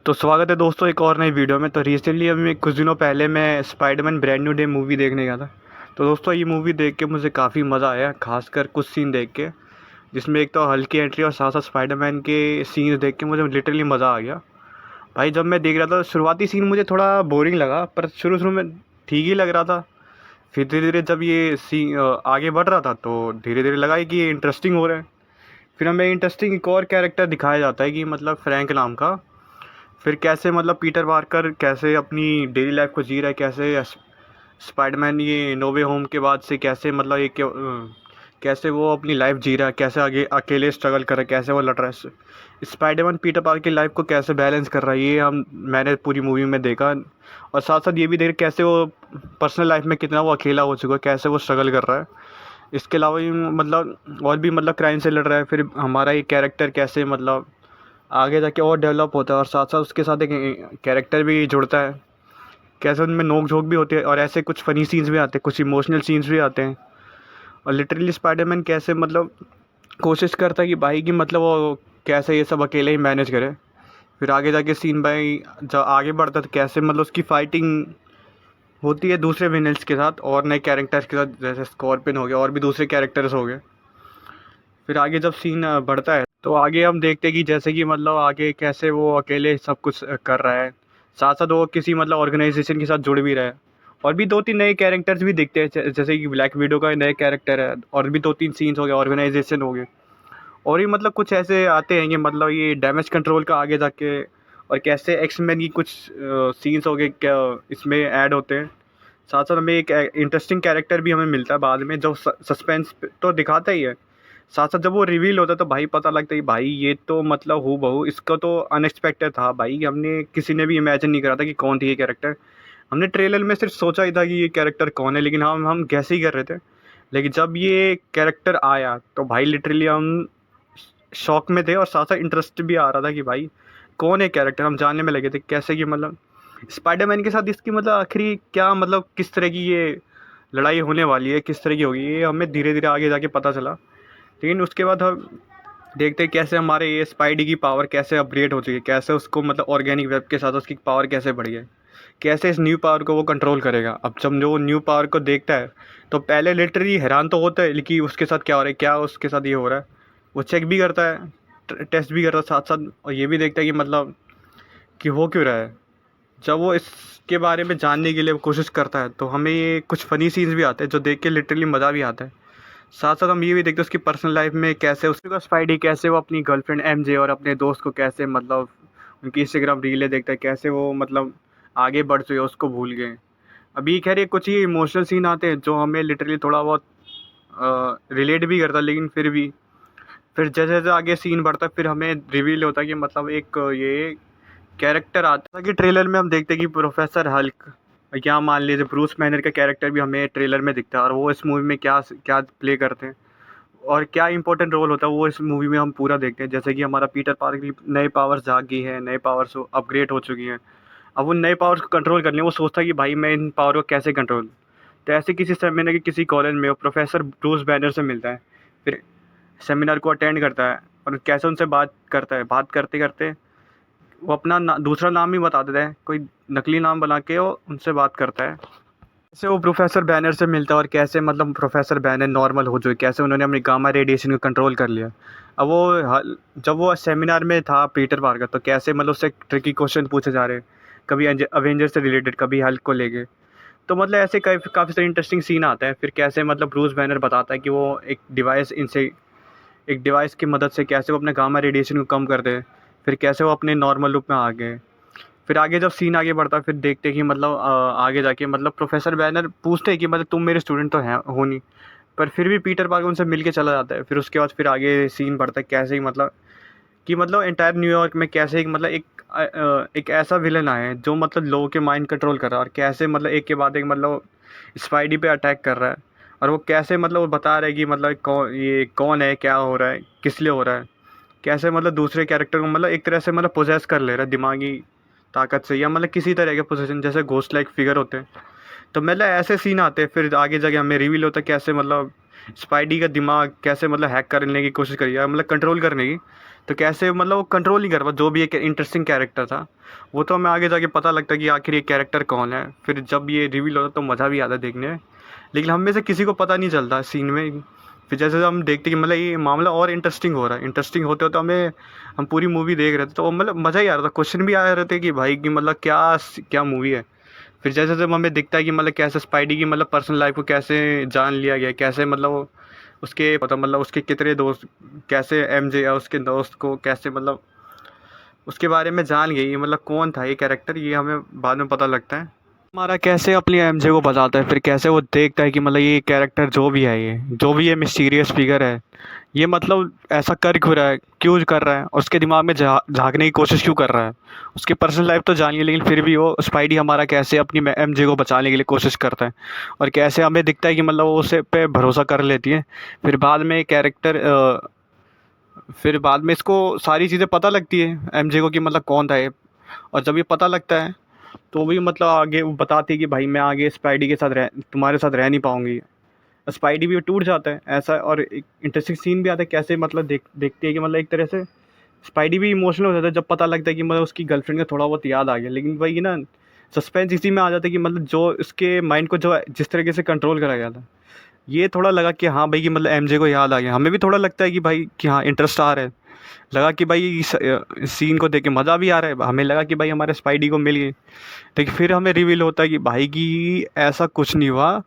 तो स्वागत है दोस्तों एक और नई वीडियो में। तो रिसेंटली अभी कुछ दिनों पहले मैं Spiderman brand new day movie देखने गया था। तो दोस्तों ये मूवी देख के मुझे काफ़ी मज़ा आया, खासकर कुछ सीन देख के, जिसमें एक तो हल्की एंट्री और साथ साथ स्पाइडरमैन के सीन्स देख के मुझे लिटरली मज़ा आ गया। भाई जब मैं देख रहा था शुरुआती सीन मुझे थोड़ा बोरिंग लगा, पर शुरू शुरू में ठीक ही लग रहा था। फिर धीरे धीरे जब ये सीन आगे बढ़ रहा था तो धीरे धीरे लगा कि ये इंटरेस्टिंग हो रहा है। फिर हमें इंटरेस्टिंग एक और कैरेक्टर दिखाया जाता है कि मतलब फ्रैंक नाम का। फिर कैसे मतलब पीटर पार्कर कैसे अपनी डेली लाइफ को जी रहा है, कैसे स्पाइडरमैन ये नो वे होम के बाद से कैसे मतलब ये कैसे वो अपनी लाइफ जी रहा है, कैसे आगे अकेले स्ट्रगल कर रहा है, कैसे वो लड़ रहा है। स्पाइडरमैन पीटर पार्कर की लाइफ को कैसे बैलेंस कर रहा है, ये मैंने पूरी मूवी में देखा। और साथ साथ ये भी देख कैसे वो पर्सनल लाइफ में कितना वो अकेला हो चुका है, कैसे वो स्ट्रगल कर रहा है। इसके अलावा भी मतलब और भी मतलब क्राइम से लड़ रहा है। फिर हमारा ये कैरेक्टर कैसे मतलब आगे जाके और डेवलप होता है, और साथ साथ उसके साथ एक कैरेक्टर भी जुड़ता है, कैसे उनमें नोक झोंक भी होती है, और ऐसे कुछ फ़नी सीन्स भी आते हैं, कुछ इमोशनल सीन्स भी आते हैं। और लिटरली स्पाइडरमैन कैसे मतलब कोशिश करता है कि भाई कि मतलब वो कैसे ये सब अकेले ही मैनेज करे। फिर आगे जाके सीन भाई जब आगे बढ़ता है तो कैसे मतलब उसकी फाइटिंग होती है दूसरे विनल्स के साथ और नए कैरेक्टर्स के साथ, जैसे स्कॉर्पियन हो गया और भी दूसरे कैरेक्टर्स हो गए। फिर आगे जब सीन बढ़ता है तो आगे हम देखते हैं कि जैसे कि मतलब आगे कैसे वो अकेले सब कुछ कर रहा है, साथ साथ वो किसी मतलब ऑर्गेनाइजेशन के साथ जुड़ भी रहा है। और भी दो तीन नए कैरेक्टर्स भी दिखते हैं, जैसे कि ब्लैक विडो का नए कैरेक्टर है, और भी दो तीन सीन्स हो गए, ऑर्गेनाइजेशन हो गए। और ये मतलब कुछ ऐसे आते हैं कि मतलब ये डैमेज कंट्रोल का आगे जाके, और कैसे एक्समैन की कुछ सीन्स हो गए क्या इसमें ऐड होते हैं। साथ साथ हमें एक इंटरेस्टिंग कैरेक्टर भी हमें मिलता है बाद में, जो सस्पेंस तो दिखाता ही है, साथ साथ जब वो रिवील होता है तो भाई पता लगता है कि भाई ये तो मतलब हूँ बहू इसका तो अनएक्सपेक्टेड था। भाई हमने किसी ने भी इमेजिन नहीं करा था कि कौन थी ये कैरेक्टर। हमने ट्रेलर में सिर्फ सोचा ही था कि ये कैरेक्टर कौन है, लेकिन हम गैस ही कर रहे थे। लेकिन जब ये कैरेक्टर आया तो भाई लिटरली हम शॉक में थे, और साथ साथ इंटरेस्ट भी आ रहा था कि भाई कौन है कैरेक्टर, हम जानने में लगे थे कैसे कि मतलब स्पाइडरमैन के साथ इसकी मतलब आखिरी क्या मतलब किस तरह की ये लड़ाई होने वाली है, किस तरह की होगी, ये हमें धीरे धीरे आगे जाके पता चला। लेकिन उसके बाद हम देखते हैं कैसे हमारे ये स्पाइडी की पावर कैसे अपग्रेड हो चुकी है, कैसे उसको मतलब ऑर्गेनिक वेब के साथ उसकी पावर कैसे बढ़ी है, कैसे इस न्यू पावर को वो कंट्रोल करेगा। अब जब जो न्यू पावर को देखता है तो पहले लिटरली हैरान तो होता है, लेकिन उसके साथ क्या हो रहा है, क्या उसके साथ ये हो रहा है, वो चेक भी करता है, टेस्ट भी करता है साथ साथ, और ये भी देखता है कि मतलब कि हो क्यों रहा है। जब वो इसके बारे में जानने के लिए कोशिश करता है तो हमें ये कुछ फ़नी सीन्स भी आते हैं जो देख के लिटरली मज़ा भी आता है। साथ साथ हम ये भी देखते हैं उसकी पर्सनल लाइफ में कैसे उसका स्पाइडी कैसे वो अपनी गर्लफ्रेंड एमजे और अपने दोस्त को कैसे मतलब उनकी इंस्टाग्राम रीलें देखता है, कैसे वो मतलब आगे बढ़ चुके हैं, उसको भूल गए। अभी खैर ये कुछ ही इमोशनल सीन आते हैं जो हमें लिटरली थोड़ा बहुत रिलेट भी करता है, लेकिन फिर भी फिर जैसे जैसे आगे सीन बढ़ता है फिर हमें रिवील होता है कि मतलब एक ये कैरेक्टर आता है कि ट्रेलर में हम देखते हैं कि प्रोफेसर हल्क या मान लीजिए ब्रूस बैनर का कैरेक्टर भी हमें ट्रेलर में दिखता है, और वो इस मूवी में क्या क्या प्ले करते हैं और क्या इंपॉर्टेंट रोल होता है वो इस मूवी में हम पूरा देखते हैं। जैसे कि हमारा पीटर पार्कर की नए पावर्स जाग गई हैं, नए पावर्स अपग्रेड हो चुकी हैं। अब वो नए पावर्स को कंट्रोल करने वो सोचता है कि भाई मैं इन पावर को कैसे कंट्रोल। तो ऐसे किसी सेमिनार के किसी कॉलेज में वो प्रोफेसर ब्रूस बैनर से मिलता है। फिर सेमिनार को अटेंड करता है और कैसे उनसे बात करता है, बात करते करते वो अपना दूसरा नाम ही बता देता है, कोई नकली नाम बना के वो उनसे बात करता है। कैसे वो प्रोफेसर बैनर से मिलता है और कैसे मतलब प्रोफेसर बैनर नॉर्मल हो चुके, कैसे उन्होंने अपनी गामा रेडिएशन को कंट्रोल कर लिया। अब वो जब वो सेमिनार में था पीटर पार्कर तो कैसे मतलब उससे ट्रिकी क्वेश्चन पूछे जा रहे हैं, कभी अवेंजर से रिलेटेड, कभी हल्क को लेके। तो मतलब ऐसे काफ़ी सारे इंटरेस्टिंग सीन आता है। फिर कैसे मतलब ब्रूस बैनर बताता है कि वो एक डिवाइस की मदद से कैसे वो अपने गामा रेडिएशन को कम कर दे। फिर कैसे वो अपने नॉर्मल रूप में आ गए। फिर आगे जब सीन आगे बढ़ता है फिर देखते हैं कि मतलब आगे जाके मतलब प्रोफेसर बैनर पूछते हैं कि मतलब तुम मेरे स्टूडेंट तो हैं हो नहीं, पर फिर भी पीटर पार्कर उनसे मिल के चला जाता है। फिर उसके बाद फिर आगे सीन बढ़ता है कैसे ही मतलब कि मतलब एंटायर न्यूयॉर्क में कैसे एक मतलब एक ऐसा विलन आया है जो मतलब लोगों के माइंड कंट्रोल कर रहा है, और कैसे मतलब एक के बाद एक मतलब स्पाइडी पे अटैक कर रहा है। और वो कैसे मतलब वो बता रहा है कि मतलब कौन है, क्या हो रहा है, किस लिए हो रहा है। कैसे मतलब दूसरे कैरेक्टर को मतलब एक तरह से मतलब पोजेस कर ले रहा है दिमागी ताकत से, या मतलब किसी तरह के पोजीशन जैसे घोस्ट लाइक फिगर होते हैं। तो मतलब ऐसे सीन आते हैं। फिर आगे जाके हमें रिवील होता है कैसे मतलब स्पाइडी का दिमाग कैसे मतलब हैक करने की कोशिश करी है, मतलब कंट्रोल करने की, तो कैसे मतलब वो कंट्रोल नहीं कर पा, जो भी एक इंटरेस्टिंग कैरेक्टर था वो तो हमें आगे जाके पता लगता है कि आखिर ये कैरेक्टर कौन है। फिर जब ये रिवील होता तो मज़ा भी आता है देखने में, लेकिन हम में से किसी को पता नहीं चलता सीन में। फिर जैसे हम देखते कि मतलब ये मामला और इंटरेस्टिंग हो रहा है, इंटरेस्टिंग होते होते हमें, हम पूरी मूवी देख रहे थे तो मतलब मज़ा ही आ रहा था, क्वेश्चन भी आ रहे थे कि भाई कि मतलब क्या क्या मूवी है। फिर जैसे जब हमें दिखता है कि मतलब कैसे स्पाइडी की मतलब पर्सनल लाइफ को कैसे जान लिया गया, कैसे मतलब उसके पता मतलब उसके कितने दोस्त, कैसे एमजे या उसके दोस्त को कैसे मतलब उसके बारे में जान गई, मतलब कौन था ये कैरेक्टर, ये हमें बाद में पता लगता है। हमारा कैसे अपनी एमजे को बताता है, फिर कैसे वो देखता है कि मतलब ये कैरेक्टर जो भी है, ये जो भी ये मिस्टीरियस फिगर है, ये मतलब ऐसा कर क्यों रहा है, क्यों कर रहा है, और उसके दिमाग में झांकने की कोशिश क्यों कर रहा है। उसकी पर्सनल लाइफ तो जानिए, लेकिन फिर भी वो स्पाइडी हमारा कैसे अपनी एमजे को बचाने के लिए कोशिश करता है, और कैसे हमें दिखता है कि मतलब वो उसे पे भरोसा कर लेती है। फिर बाद में कैरेक्टर फिर बाद में इसको सारी चीज़ें पता लगती है एमजे को कि मतलब कौन था ये। और जब ये पता लगता है तो भी मतलब आगे वो बताती है कि भाई मैं आगे स्पाइडी के साथ रह तुम्हारे साथ रह नहीं पाऊंगी। स्पाइडी भी टूट जाता है ऐसा, और एक इंटरेस्टिंग सीन भी आता है कैसे मतलब देखती है कि मतलब एक तरह से स्पाइडी भी इमोशनल हो जाता है जब पता लगता है कि मतलब उसकी गर्लफ्रेंड का थोड़ा बहुत याद आ गया। लेकिन वही ना, सस्पेंस इसी में आ जाता है कि मतलब जो उसके माइंड को जो जिस तरीके से कंट्रोल करा गया था, ये थोड़ा लगा कि हाँ भाई कि मतलब एमजे को याद आ गया। हमें भी थोड़ा लगता है कि भाई कि हाँ इंटरेस्ट आ रहा है, लगा कि भाई इस सीन को देख के मज़ा भी आ रहा है, हमें लगा कि भाई हमारे स्पाइडी को मिल गई। लेकिन फिर हमें रिवील होता है कि भाई की ऐसा कुछ नहीं हुआ,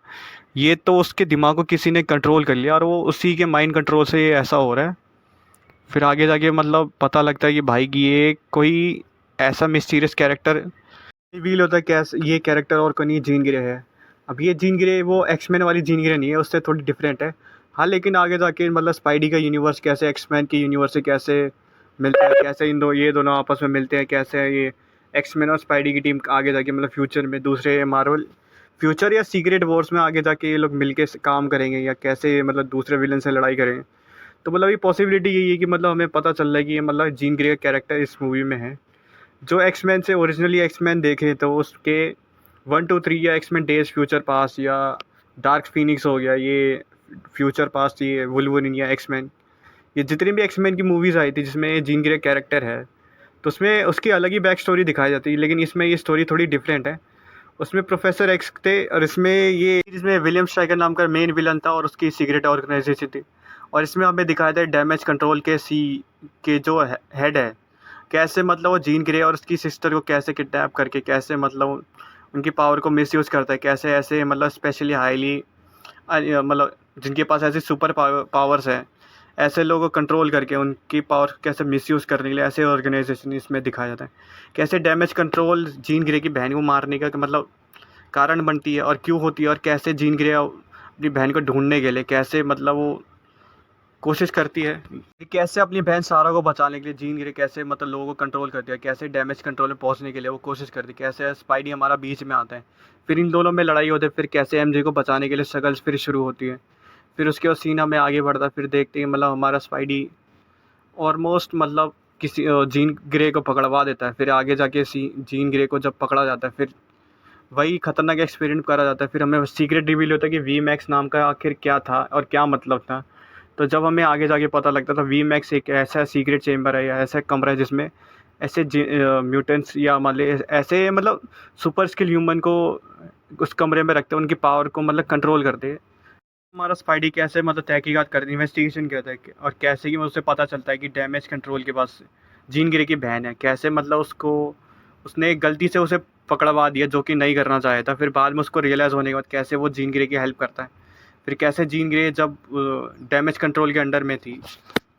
ये तो उसके दिमाग को किसी ने कंट्रोल कर लिया और वो उसी के माइंड कंट्रोल से ये ऐसा हो रहा है। फिर आगे जाके मतलब पता लगता है कि भाई की ये कोई ऐसा मिस्टीरियस कैरेक्टर रिवील होता है, कैसे ये कैरेक्टर और कोई नहीं, जीन ग्रे है। अब ये जीन ग्रे वो एक्समैन वाली जीन ग्रे नहीं है, उससे थोड़ी डिफरेंट है। हाँ लेकिन आगे जाके मतलब स्पाइडी का यूनिवर्स कैसे एक्समैन के यूनिवर्स से कैसे मिलता है, कैसे ये दोनों आपस में मिलते हैं, कैसे ये एक्समैन और स्पाइडी की टीम आगे जाके मतलब फ्यूचर में दूसरे मार्वल फ्यूचर या सीक्रेट वॉर्स में आगे जाके ये लोग मिलके काम करेंगे, या कैसे मतलब दूसरे विलन से लड़ाई करेंगे। तो मतलब ये पॉसिबिलिटी यही है कि मतलब हमें पता चल रहा है कि ये मतलब जीन ग्रे का कैरेक्टर इस मूवी में है। जो एक्समैन से ओरिजिनली एक्समैन देखे तो उसके 1 2 3 या एक्समैन डेज फ्यूचर पास या डार्क फिनिक्स हो गया, ये फ्यूचर पास, ये वुल्वरिन या एक्समैन, ये जितनी भी एक्समैन की मूवीज़ आई थी जिसमें ये जीन ग्रे कैरेक्टर है, तो उसमें उसकी अलग ही बैक स्टोरी दिखाई जाती है। लेकिन इसमें ये स्टोरी थोड़ी डिफरेंट है। उसमें प्रोफेसर एक्स थे और इसमें विलियम स्ट्राइकर नाम का मेन विलन था और उसकी सीक्रेट ऑर्गेनाइजेशन थी। और इसमें हमें दिखाया था डैमेज कंट्रोल के जो हेड है, कैसे मतलब वो जीन ग्रे और उसकी सिस्टर को कैसे किडनैप करके कैसे मतलब उनकी पावर को मिसयूज़ करता है, कैसे ऐसे मतलब स्पेशली हाईली मतलब जिनके पास ऐसी सुपर पावर्स हैं, ऐसे लोगों को कंट्रोल करके उनकी पावर कैसे मिसयूज़ करने के लिए ऐसे ऑर्गेनाइजेशन इसमें दिखाया जाता है। कैसे डैमेज कंट्रोल जीन ग्रे की बहन को मारने का मतलब कारण बनती है और क्यों होती है, और कैसे जीन ग्रे अपनी बहन को ढूंढने के लिए कैसे मतलब वो कोशिश करती है कि कैसे अपनी बहन सारा को बचाने के लिए जीन ग्रे कैसे मतलब लोगों को कंट्रोल करती है, कैसे डैमेज कंट्रोल में पहुंचने के लिए वो कोशिश करती है, कैसे स्पाइडी हमारा बीच में आता है। फिर इन दोनों में लड़ाई होती है, फिर कैसे एमजे को बचाने के लिए स्ट्रगल्स फिर शुरू होती है। फिर उसके बाद सीन हमें आगे बढ़ता है, फिर देखते हैं मतलब हमारा स्पाइडी ऑलमोस्ट मतलब किसी जीन ग्रे को पकड़वा देता है। फिर आगे जाके जीन ग्रे को जब पकड़ा जाता है, फिर वही खतरनाक एक्सपेरिमेंट करा जाता है। फिर हमें सीक्रेट रिवील होता है कि वी मैक्स नाम का आखिर क्या था और क्या मतलब था। तो जब हमें आगे जाके पता लगता था वी मैक्स एक ऐसा सीक्रेट चेम्बर है या ऐसा कमरा है जिसमें ऐसे म्यूटेंट्स या मतलब ऐसे मतलब सुपर स्किल ह्यूमन को उस कमरे में रखते हैं, उनकी पावर को मतलब कंट्रोल करते हैं। हमारा स्पाइडी कैसे मतलब तहकीकात करती है, इन्वेस्टिगेशन करता है और कैसे कि उसे पता चलता है कि डैमेज कंट्रोल के पास जीन ग्रे की बहन है, कैसे मतलब उसको उसने गलती से उसे पकड़वा दिया जो कि नहीं करना चाहे था। फिर बाद में उसको रियलाइज़ होने के बाद कैसे वो जीन ग्रे की हेल्प करता है। फिर कैसे जीन ग्रे जब डैमेज कंट्रोल के अंडर में थी,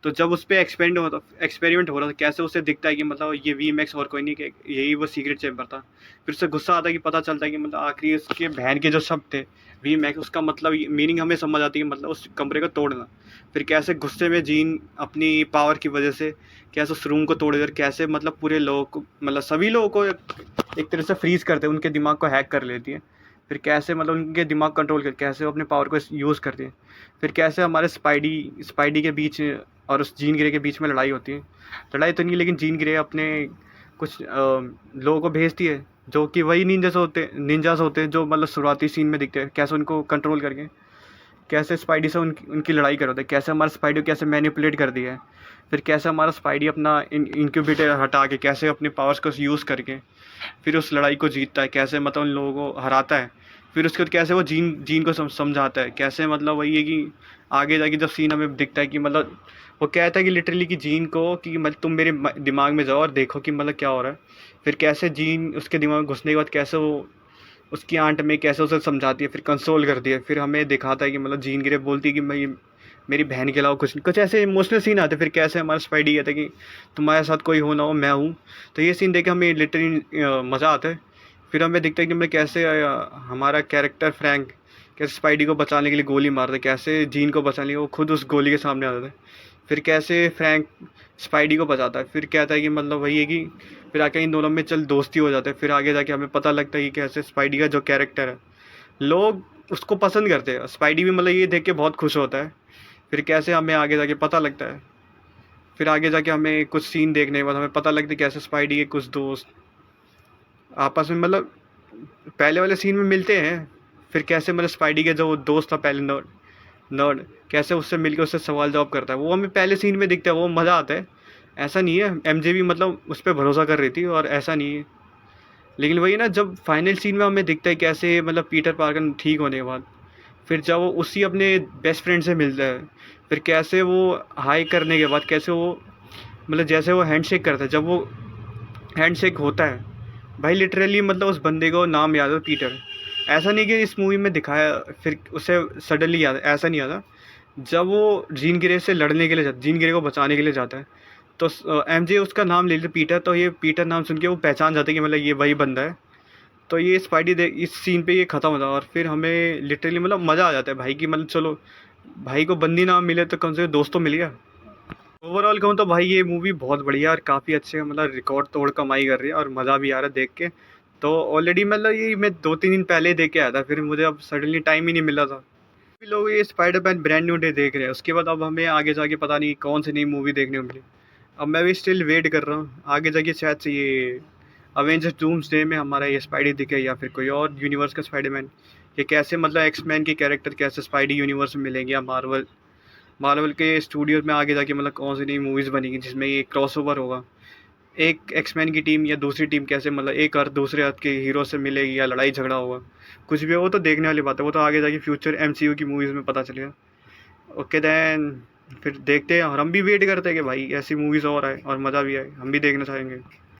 तो जब उस पर एक्सपेरिमेंट हो रहा था, कैसे उसे दिखता है कि मतलब ये वी मैक्स और कोई नहीं, कि यही वो सीक्रेट चैम्बर था। फिर उसे गुस्सा आता है कि पता चलता है कि मतलब आखिरी उसके बहन के जो शब्द थे वी मैक्स, उसका मतलब मीनिंग हमें समझ आती है कि मतलब उस कमरे को तोड़ना। फिर कैसे गुस्से में जीन अपनी पावर की वजह से कैसे उस रूम को तोड़ देकर कैसे मतलब पूरे लोगों को मतलब सभी लोगों को एक तरह से फ्रीज करते हैं, उनके दिमाग को हैक कर लेती है। फिर कैसे मतलब उनके दिमाग कंट्रोल कर कैसे वो अपने पावर को यूज़ करते हैं। फिर कैसे हमारे स्पाइडी के बीच और उस जीन ग्रे के बीच में लड़ाई होती है। लड़ाई तो नहीं, लेकिन जीन ग्रे अपने कुछ लोगों को भेजती है जो कि वही निंजास होते हैं जो मतलब शुरुआती सीन में दिखते हैं, कैसे उनको कंट्रोल करके कैसे स्पाइडी से उनकी लड़ाई कर होते हैं, कैसे हमारा स्पाइडी को कैसे मैनिपुलेट कर दिया है, फिर कैसे हमारा स्पाइडी अपना इनक्यूबेटर हटा के कैसे अपने पावर्स को यूज़ करके फिर उस लड़ाई को जीतता है, कैसे मतलब उन लोगों को हराता है, फिर उसके बाद कैसे वो जीन जीन को समझाता है, कैसे मतलब वही है कि आगे जाके जब सीन हमें दिखता है कि मतलब वो कहता है कि लिटरली कि जीन को कि मतलब तुम मेरे दिमाग में जाओ और देखो कि मतलब क्या हो रहा है। फिर कैसे जीन उसके दिमाग में घुसने के बाद कैसे वो उसकी आंट में कैसे उसे समझाती है, फिर कंसोल करती है, फिर हमें दिखाता है कि मतलब जीन गिरे बोलती है कि मैं मेरी बहन के अलावा कुछ कुछ ऐसे इमोशनल सीन आते हैं। फिर कैसे हमारा स्पाइडी कहता है कि तुम्हारे साथ कोई हो ना हो मैं हूँ। तो ये सीन देख के हमें लिटरली मज़ा आता है। फिर हमें दिखता है कि मतलब कैसे हमारा कैरेक्टर फ्रैंक कैसे स्पाइडी को बचाने के लिए गोली मारता है, कैसे जीन को बचाने के लिए वो खुद उस गोली के सामने आता है। फिर कैसे फ्रैंक स्पाइडी को बचाता है, फिर कहता है कि मतलब वही है कि फिर आके इन दोनों में चल दोस्ती हो जाता है। फिर आगे जाके हमें पता लगता है कि कैसे स्पाइडी का जो कैरेक्टर है लोग उसको पसंद करते हैं, स्पाइडी भी मतलब ये देख के बहुत खुश होता है। फिर कैसे हमें आगे जाके पता लगता है, फिर आगे जाके हमें कुछ सीन देखने के बाद हमें पता लगता है कैसे स्पाइडी के कुछ दोस्त आपस में मतलब पहले वाले सीन में मिलते हैं। फिर कैसे मतलब स्पाइडी के जो दोस्त था पहले नर्ड नर्ड कैसे उससे मिलकर उससे सवाल जवाब करता है, वो हमें पहले सीन में दिखता है, वो मज़ा आता है। ऐसा नहीं है, एमजे भी मतलब उस पर भरोसा कर रही थी और ऐसा नहीं है। लेकिन वही ना जब फाइनल सीन में हमें दिखता है कैसे मतलब पीटर पार्कर ठीक होने के बाद फिर जब वो उसी अपने बेस्ट फ्रेंड से मिलता है, फिर कैसे वो हाई करने के बाद कैसे वो मतलब जैसे वो हैंडशेक करता है, जब वो हैंडशेक होता है भाई लिटरली मतलब उस बंदे को नाम याद है पीटर। ऐसा नहीं कि इस मूवी में दिखाया फिर उसे सडनली याद ऐसा नहीं आता। जब वो जीन गिरे से लड़ने के लिए जाता जीन गिरे को बचाने के लिए जाता है तो एमजे उसका नाम ले लेते पीटर, तो ये पीटर नाम सुन के वो पहचान जाते कि मतलब ये वही बंदा है। तो ये स्पाइडी देख इस सीन पे ये ख़त्म होता है और फिर हमें लिटरली मतलब मज़ा आ जाता है भाई कि मतलब चलो भाई को बंदी ना मिले तो कम से कम दोस्त तो मिल गया। ओवरऑल कहूँ तो भाई ये मूवी बहुत बढ़िया और काफ़ी अच्छे मतलब रिकॉर्ड तोड़ कमाई कर रही है और मज़ा भी आ रहा है देख के। तो ऑलरेडी मतलब ये मैं 2-3 दिन पहले ही देख के आया था, फिर मुझे अब सडनली टाइम ही नहीं मिला था। भी लोग ये स्पाइडरमैन ब्रांड न्यू डे देख रहे हैं, उसके बाद अब हमें आगे जाके पता नहीं कौन सी नई मूवी देखने को मिली। अब मैं भी स्टिल वेट कर रहा हूँ आगे जाके शायद से ये अवेंजर्स डूम्सडे में हमारा ये स्पाइडी दिखे या फिर कोई और यूनिवर्स का स्पाइडरमैन। ये कैसे मतलब एक्समैन के कैरेक्टर कैसे स्पाइडी यूनिवर्स में मिलेंगे या मार्वल मार्वल के स्टूडियोज में आगे जाके मतलब कौन सी नई मूवीज़ बनेगी जिसमें ये क्रॉसओवर होगा। एक एक्समैन की टीम या दूसरी टीम कैसे मतलब एक अर्थ दूसरे अर्थ के हीरो से मिलेगी या लड़ाई झगड़ा होगा, कुछ भी हो वो तो देखने वाली बात है, वो तो आगे जाके फ्यूचर एमसीयू की मूवीज़ में पता चलेगा। ओके देन फिर देखते हैं और हम भी वेट करते हैं कि भाई ऐसी मूवीज़ और आए और मज़ा भी आए, हम भी देखना चाहेंगे।